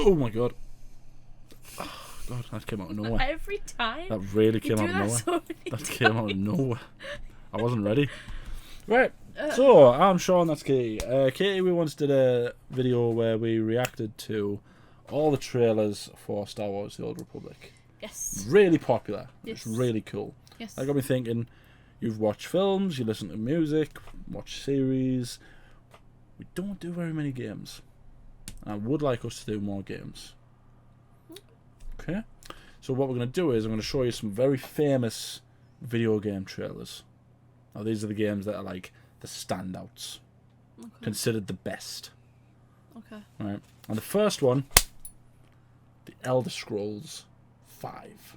Oh my god. Oh god, that came out of nowhere. Every time. That really came out of nowhere. So that came out of nowhere. I wasn't ready. Right, so I'm Sean, that's Katie. Katie, we once did a video where we reacted to all the trailers for Star Wars The Old Republic. Yes. Really popular. Yes. It's really cool. Yes. That got me thinking, you've watched films, you listen to music, watch series. We don't do very many games. I would like us to do more games. Okay? So what we're going to do is I'm going to show you some very famous video game trailers. Now these are the games that are like the standouts. Okay. Considered the best. Okay. Right. And the first one, The Elder Scrolls 5.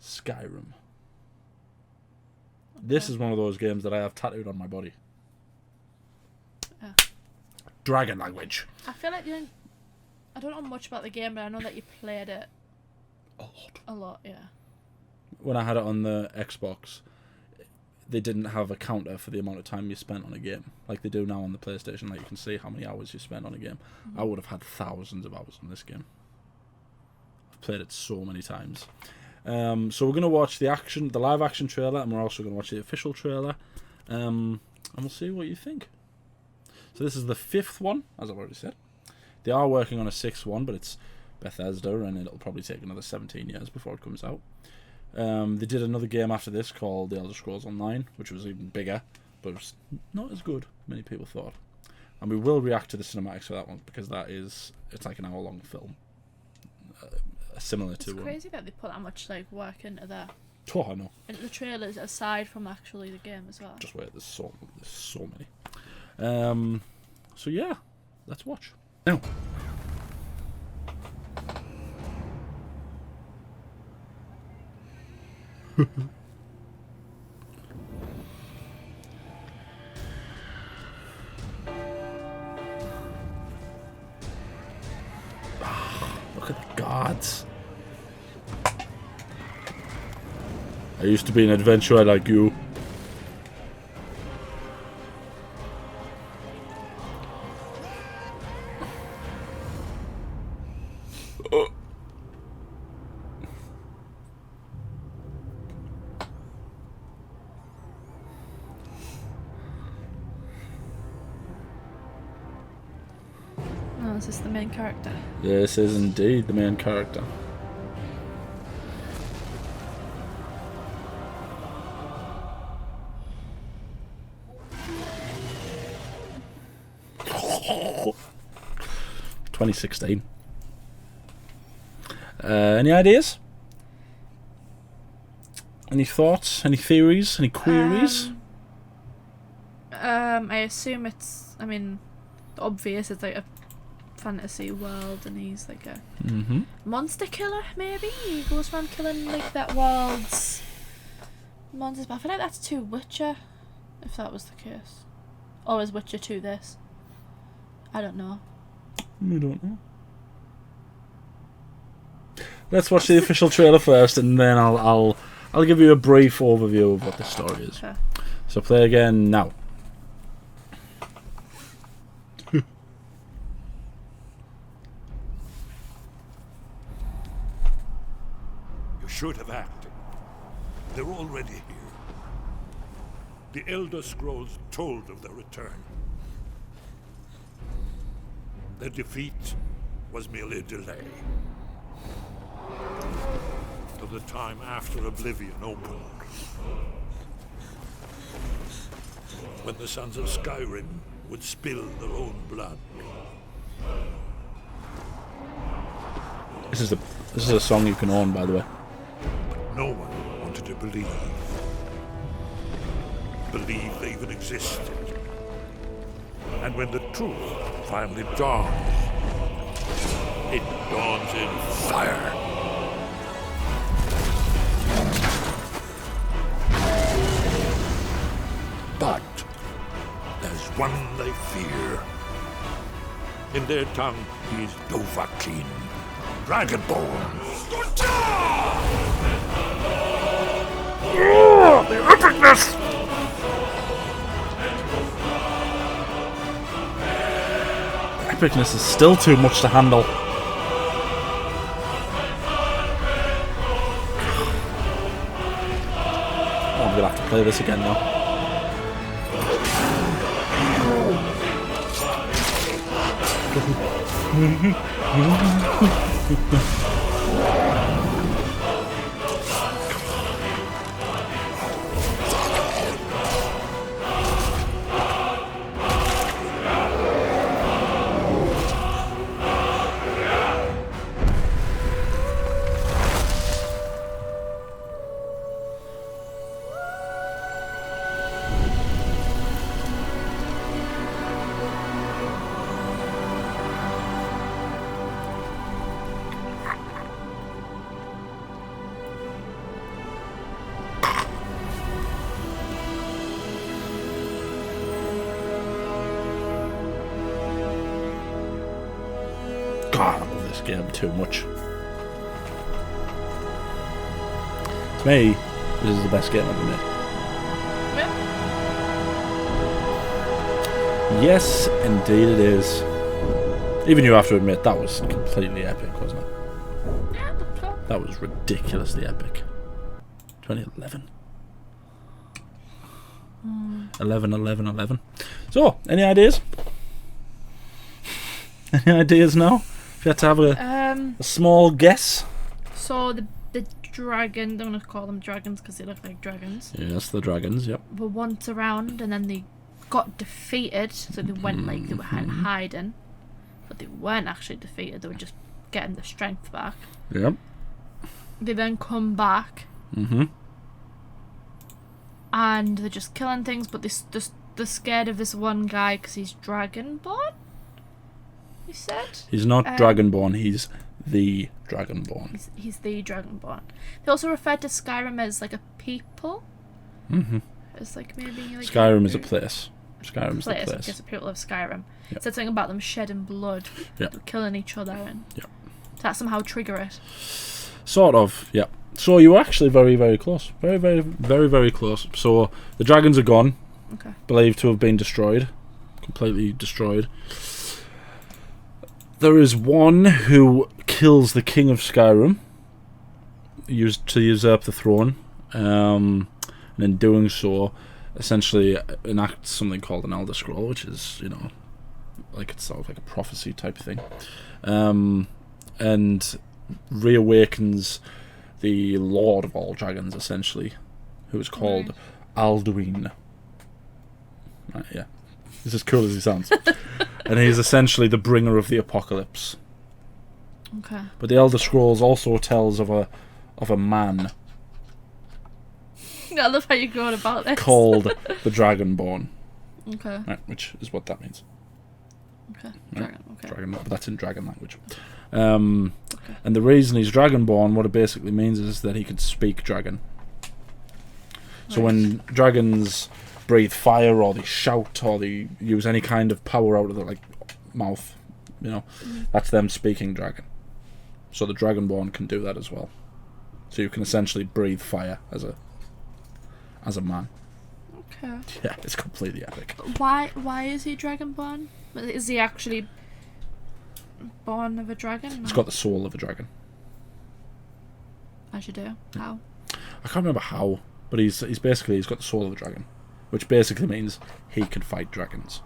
Skyrim. Okay. This is one of those games that I have tattooed on my body. Dragon language. I feel like I don't know much about the game, but I know that you played it a lot, yeah. When I had it on the Xbox, they didn't have a counter for the amount of time you spent on a game like they do now on the PlayStation. Like you can see how many hours you spent on a game. Mm-hmm. I would have had thousands of hours on this game. I've played it so many times. So we're going to watch the live action trailer, and we're also going to watch the official trailer, and we'll see what you think. So this is the 5th one, as I've already said. They are working on a 6th one, but it's Bethesda, and it'll probably take another 17 years before it comes out. They did another game after this called The Elder Scrolls Online, which was even bigger, but it was not as good, many people thought. And we will react to the cinematics for that one, because it's like an hour-long film. Similar to... It's crazy that they put that much work into that. Oh, I know. Into the trailers, aside from actually the game as well. Just wait, there's so many. So yeah, let's watch. Now. Look at the gods. I used to be an adventurer like you. Oh, is this the main character? This is indeed the main character. Oh. 2016. Any ideas? Any thoughts? Any theories? Any queries? I assume it's, obvious, it's like a fantasy world, and he's like a monster killer, maybe? He goes around killing that world's monsters, but I feel like that's too Witcher, if that was the case. Or is Witcher 2 this? I don't know. We don't know. Let's watch the official trailer first, and then I'll give you a brief overview of what the story is. Okay. So play again now. You should have acted. They're already here. The Elder Scrolls told of their return. Their defeat was merely a delay. Till the time after Oblivion opened. When the sons of Skyrim would spill their own blood. This is a song you can own, by the way. But no one wanted to believe they even existed. And when the truth finally dawns, it dawns in fire. But there's one they fear. In their tongue, he's Dovahkiin, Dragonborn. Oh, the epicness! epicness is still too much to handle. Oh, I'm gonna have to play this again now. God, I love this game too much. To me, this is the best game ever made. Yeah. Yes, indeed it is. Even you have to admit, that was completely epic, wasn't it? Yeah, that's cool. That was ridiculously epic. 2011. 11. So, any ideas? Any ideas now? If you had to have a small guess. So the dragon, I'm gonna call them dragons because they look like dragons. Yes, the dragons, yep. Were once around and then they got defeated, so they went like they were hiding, but they weren't actually defeated. They were just getting their strength back. Yep. They then come back. And they're just killing things, but they're scared of this one guy because he's dragonborn. He said he's not dragonborn. He's the dragonborn. He's the dragonborn. They also referred to Skyrim as like a people. It's like maybe like Skyrim is a place. Skyrim's the place. Because the people of Skyrim. It said something about them shedding blood, killing each other, and that somehow trigger it. Sort of, yeah. So you were actually very, very close. Very, very, very, very close. So the dragons are gone. Okay. Believed to have been destroyed. Completely destroyed. There is one who kills the king of Skyrim, used to usurp the throne, and in doing so, essentially enacts something called an Elder Scroll, which is, you know, like it's sort of like a prophecy type thing, and reawakens the Lord of all dragons, essentially, who is called Alduin. Right, yeah, he's as cool as he sounds. And he's essentially the bringer of the apocalypse. Okay. But the Elder Scrolls also tells of a man. I love how you're going about this. Called the Dragonborn. Okay. Right, which is what that means. Okay. Right? Dragon. But that's in dragon language. And the reason he's Dragonborn, what it basically means is that he can speak dragon. So when dragons breathe fire, or they shout, or they use any kind of power out of their mouth, you know, that's them speaking dragon. So the Dragonborn can do that as well. So you can essentially breathe fire as a man. Okay. Yeah, it's completely epic. Why is he Dragonborn? Is he actually born of a dragon? He's got the soul of a dragon. As you do. How? I can't remember how, but he's got the soul of a dragon, which basically means he can fight dragons.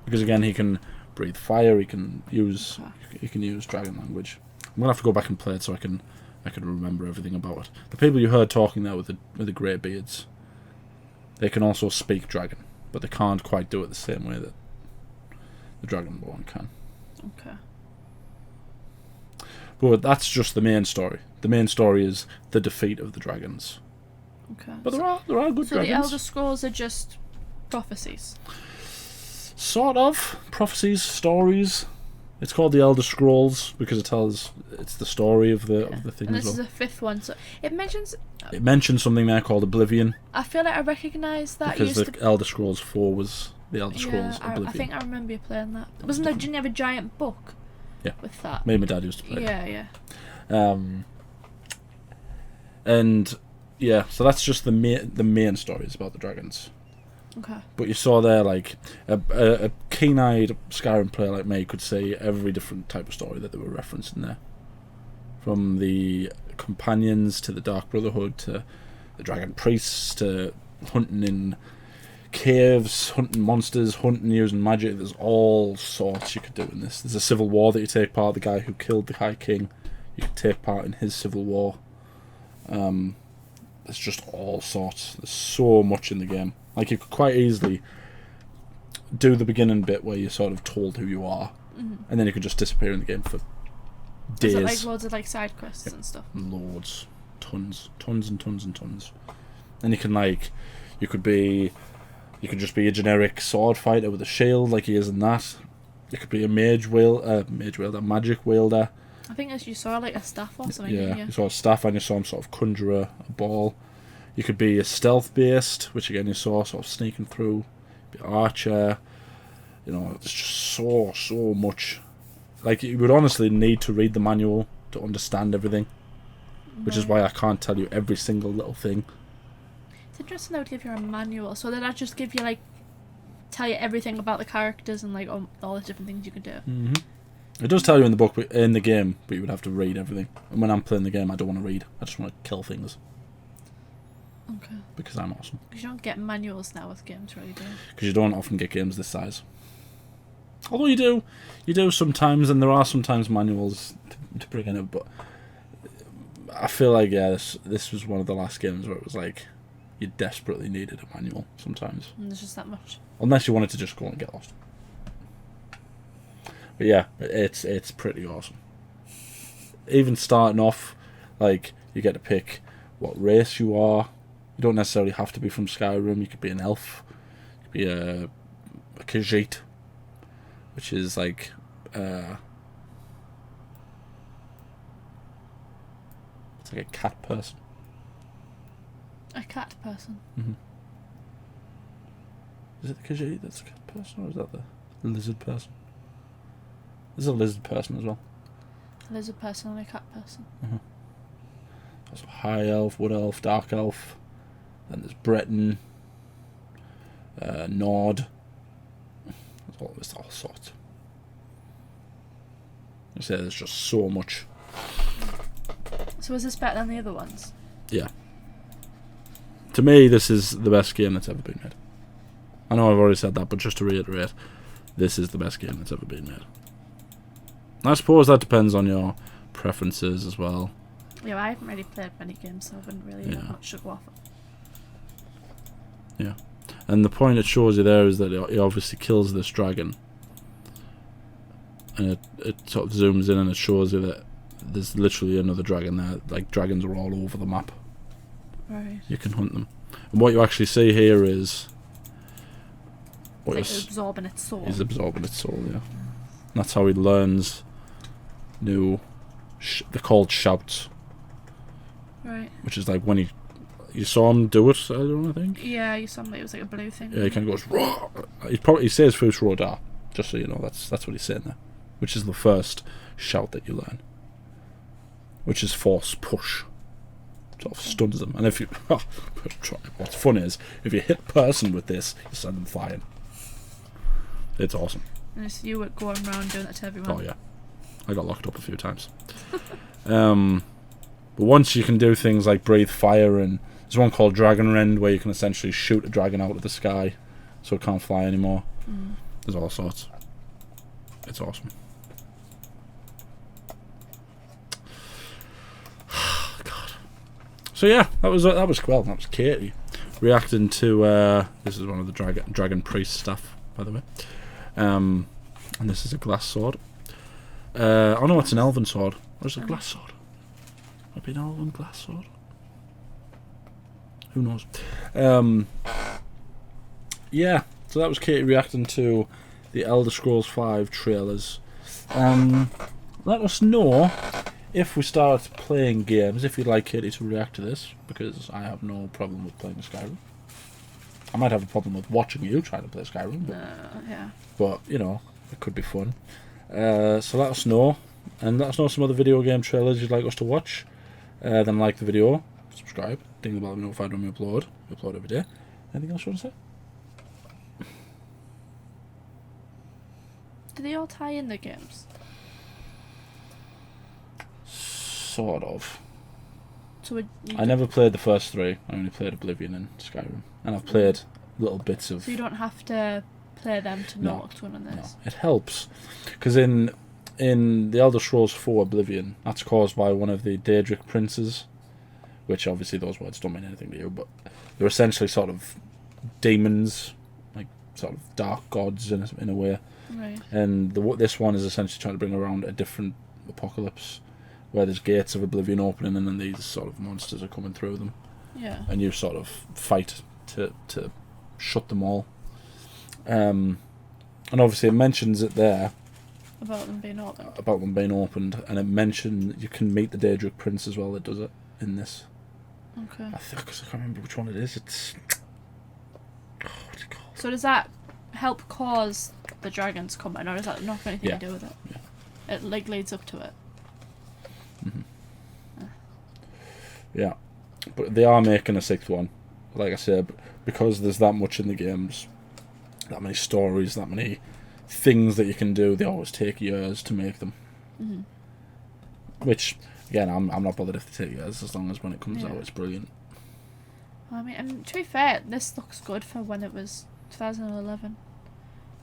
Because again, he can breathe fire. He can use dragon language. I'm gonna have to go back and play it so I can remember everything about it. The people you heard talking there with the grey beards, they can also speak dragon, but they can't quite do it the same way that the Dragonborn can. Okay. But that's just the main story. The main story is the defeat of the dragons. Okay. But there are good dragons. So the Elder Scrolls are just prophecies. Sort of prophecies, stories. It's called the Elder Scrolls because it's the story of the thing. And this as well. is the fifth one, so it mentions something there called Oblivion. I feel like I recognise that because the Elder Scrolls 4 was the Elder Scrolls Oblivion. I think I remember you playing that. Didn't you have a giant book? Yeah. With that. Me and my dad used to play. Yeah. And yeah, so that's just the main stories about the dragons. Okay. But you saw there, like, a keen-eyed Skyrim player like me could see every different type of story that they were referencing there. From the companions to the Dark Brotherhood to the Dragon Priests to hunting in caves, hunting monsters, hunting using magic. There's all sorts you could do in this. There's a civil war that you take part. The guy who killed the High King, you could take part in his civil war. There's just all sorts. There's so much in the game. Like, you could quite easily do the beginning bit where you're sort of told who you are, and then you could just disappear in the game for days. Is it like loads of like side quests and stuff? Loads. Tons and tons and tons. And you can, like, you could just be a generic sword fighter with a shield like he is in that. You could be a magic wielder. I think as you saw like a staff or something. Yeah, you saw a staff and you saw him sort of conjurer a ball. You could be a stealth based, which again you saw sort of sneaking through. Be an archer. You know, it's just so much. Like, you would honestly need to read the manual to understand everything, which is why I can't tell you every single little thing. It's interesting they would give you a manual, so did that just give you like tell you everything about the characters and like all the different things you could do? Mm-hmm. It does tell you in the book, in the game, but you would have to read everything. And when I'm playing the game, I don't want to read. I just want to kill things. Okay. Because I'm awesome. Because you don't get manuals now with games, really, do you? Because you don't often get games this size. Although you do sometimes, and there are sometimes manuals to bring in it. But I feel like this was one of the last games where it was like you desperately needed a manual sometimes. And there's just that much. Unless you wanted to just go and get lost. But yeah, it's pretty awesome. Even starting off, like, you get to pick what race you are. You don't necessarily have to be from Skyrim. You could be an elf. You could be a Khajiit, which is like it's like a cat person. A cat person. Mm-hmm. Is it the Khajiit that's a cat person, or is that the lizard person? There's a lizard person as well. A lizard person and a cat person. Mm-hmm. Also high elf, wood elf, dark elf. Then there's Breton, Nord. There's all sorts. I say there's just so much. So is this better than the other ones? Yeah. To me, this is the best game that's ever been made. I know I've already said that, but just to reiterate, this is the best game that's ever been made. I suppose that depends on your preferences as well. Yeah, I haven't really played many games, so I wouldn't really have much to go off of. Yeah. And the point it shows you there is that he obviously kills this dragon. And it sort of zooms in and it shows you that there's literally another dragon there. Like, dragons are all over the map. Right. You can hunt them. And what you actually see here is... Like absorbing its soul. He's absorbing its soul, yeah. And that's how he learns new... they're called shouts. Right. Which is like when you saw him do it earlier on, I think. Yeah, you saw him. It was like a blue thing. Yeah, he kind of goes raw. He says Fus Rodar, just so you know. That's what he's saying there, which is the first shout that you learn, which is force push. Sort of stuns them, and if you what's fun is if you hit a person with this, you send them flying. It's awesome. And it's you going around doing that to everyone. Oh yeah, I got locked up a few times. But once you can do things like breathe fire, and there's one called Dragon Rend where you can essentially shoot a dragon out of the sky so it can't fly anymore. There's all sorts. It's awesome. God. So yeah, that was Katie reacting to this is one of the dragon priest stuff, by the way. And this is a glass sword. Oh no, it's an elven sword. Or is it a glass sword? Might be an elven glass sword. Who knows? Yeah, so that was Katie reacting to the Elder Scrolls V trailers. Let us know if we start playing games, if you'd like Katie to react to this, because I have no problem with playing Skyrim. I might have a problem with watching you try to play Skyrim, but, but you know, it could be fun. So let us know, and let us know some other video game trailers you'd like us to watch. Then like the video, subscribe, ding the bell to be notified when we upload. We upload every day. Anything else you want to say? Do they all tie in the games? Sort of. So I never played the first 3. I only played Oblivion and Skyrim, and I've played little bits of. So you don't have to play them to know No, what's going on in this. No, it helps, because in the Elder Scrolls 4 Oblivion, that's caused by one of the Daedric princes, which obviously those words don't mean anything to you, but they're essentially sort of demons, like sort of dark gods in a way. Right. And this one is essentially trying to bring around a different apocalypse, where there's gates of Oblivion opening, and then these sort of monsters are coming through them. Yeah. And you sort of fight to shut them all. And obviously it mentions it there About them being open. about them being opened, and it mentioned you can meet the Daedric Prince as well that does it in this. Okay. I think, because I can't remember which one it is. It's what's it called? So does that help cause the dragons coming, or does that not have anything to do with it? Yeah. It like leads up to it. Yeah, but they are making a 6th one. Like I said, because there's that much in the games, that many stories, that many things that you can do, they always take years to make them. Which, again, I'm not bothered if they take years, as long as when it comes out it's brilliant. Well, I mean, and to be fair, this looks good for when it was 2011.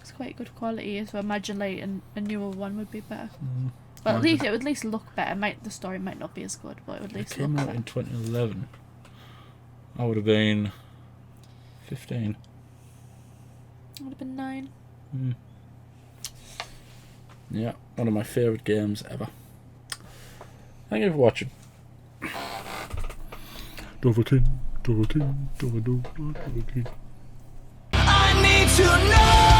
It's quite good quality, so imagine like a newer one would be better. But at least it would at least look better. The story might not be as good, but it would at least look better. It came out in 2011. I would have been 15. I would have been 9. Yeah, one of my favourite games ever. Thank you for watching. I need to know.